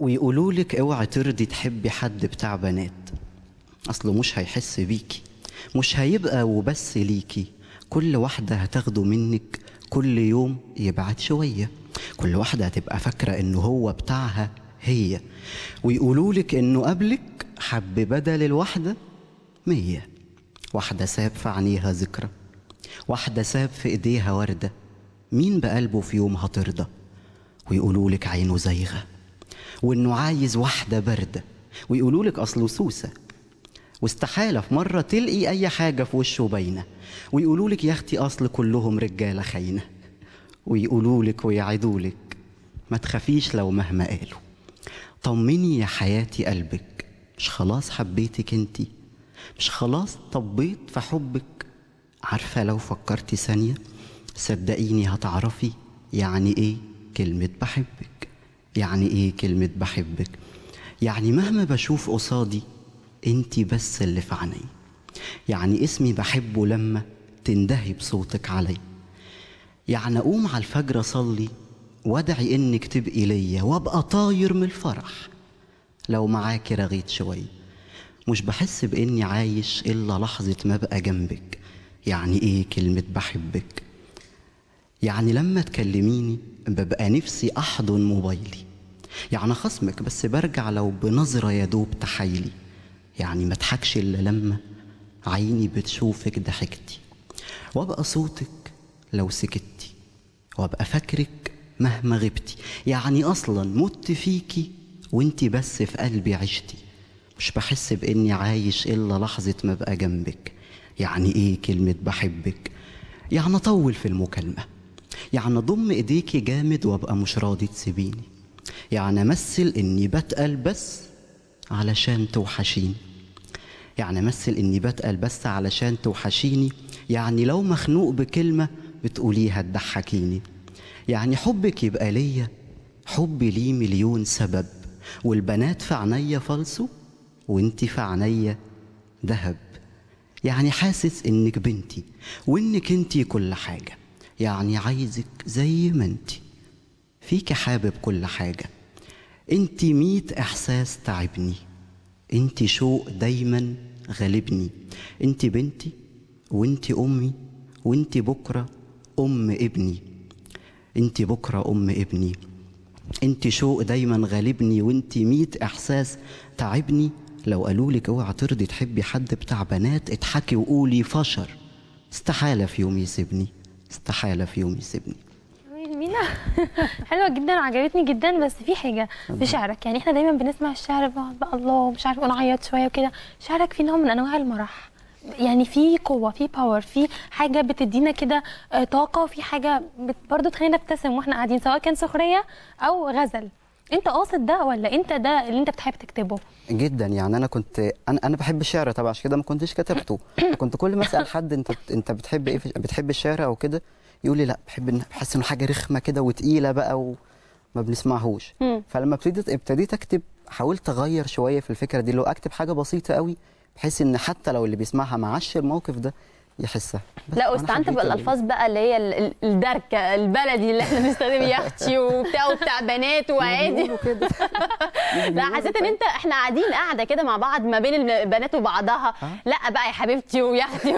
ويقولوا لك اوعي ترضي تحبي حد بتاع بنات، اصله مش هيحس بيكي، مش هيبقى وبس ليكي، كل واحدة هتاخده منك كل يوم يبعد شوية، كل واحدة هتبقى فاكرة انه هو بتاعها هي. ويقولوا لك انه قبلك حب بدل الواحدة 100، واحدة ساب في عينيها ذكرى، واحدة ساب في ايديها وردة، مين بقلبه في يوم هترضى؟ ويقولوا لك عينه زيغة، وانه عايز واحدة باردة، ويقولوا لك اصله سوسة، واستحالة في مرة تلقي اي حاجة في وشه باينة، ويقولوا لك يا اختي اصل كلهم رجالة خاينة، ويقولوا لك ويعدوا لك ما تخافيش لو مهما قالوا، طمني يا حياتي قلبك، مش خلاص حبيتك انتي، مش خلاص طبيت في حبك، عارفة لو فكرتي ثانية صدقيني هتعرفي يعني ايه كلمة بحبك. يعني ايه كلمة بحبك؟ يعني مهما بشوف قصادي انتي بس اللي في عيني، يعني اسمي بحبه لما تندهي بصوتك علي، يعني اقوم على الفجر اصلي وادعي انك تبقي ليا وابقى طاير من الفرح لو معاكي رغيت شوية، مش بحس باني عايش الا لحظة ما ابقى جنبك. يعني ايه كلمة بحبك؟ يعني لما تكلميني ببقى نفسي احضن موبايلي، يعني خصمك بس برجع لو بنظرة يدوب تحايلي، يعني ما اضحكش الا لما عيني بتشوفك ضحكتي، وابقى صوتك لو سكتي، وابقى فاكرك مهما غبتي، يعني اصلا مت فيكي وانتي بس في قلبي عشتي، مش بحس باني عايش الا لحظة ما ابقى جنبك. يعني ايه كلمة بحبك؟ يعني اطول في المكالمة، يعني اضم ايديكي جامد وابقى مش راضي تسيبيني، يعني امثل اني بتقل بس علشان توحشيني، يعني امثل اني بتقل بس علشان توحشيني، يعني لو مخنوق بكلمة بتقوليها تضحكيني، يعني حبك يبقى ليا حبي ليه مليون سبب، والبنات في عينيا فالصو وانتي في عينيا دهب، يعني حاسس انك بنتي وانك انتي كل حاجة، يعني عايزك زي ما انتي، فيكي حابب كل حاجة، انتي 100 احساس تعبني، انتي شوق دايما غالبني، انتي بنتي وانتي امي وانتي بكرة ام ابني، انتي بكرة ام ابني، انتي شوق دايما غالبني، وانتي 100 احساس تعبني، لو قالولك اوعى ترضي تحبي حد بتاع بنات اضحكي وقولي فشر، استحالة في يوم يسيبني، استحالة في يوم يسيبني. مينا حلوه جدا وعجبتني جدا، بس في حاجه في شعرك، يعني احنا دايما بنسمع الشعر بقى الله مش عارفه ونعيط شويه وكده، شعرك فيه نوع من انواع المرح، يعني في قوه، في باور، في حاجه بتدينا كده طاقه، وفي حاجه برضه تخلينا نبتسم واحنا قاعدين، سواء كان سخريه او غزل. انت قاصد ده ولا انت ده اللي انت بتحب تكتبه؟ جدا، يعني انا بحب الشعر طبعا، عشان كده ما كنتش كتبته. كنت كل ما اسال حد انت بتحب ايه بتحب الشعر او كده، يقول لي لا بحس انه حاجه رخمه كده وتقيله بقى وما بنسمعهوش. فلما ابتديت اكتب حاولت اغير شويه في الفكره دي، لو اكتب حاجه بسيطه قوي بحيث ان حتى لو اللي بيسمعها ما عاش الموقف ده يحسها. لا، واستعنت بالالفاظ بقى اللي هي الدركه البلدي اللي احنا بنستخدمها، يا اختي وبتاع بنات وعادي. لا، حسيت ان احنا قاعدين قاعده كده مع بعض ما بين البنات وبعضها، لا بقى يا حبيبتي ويا اختي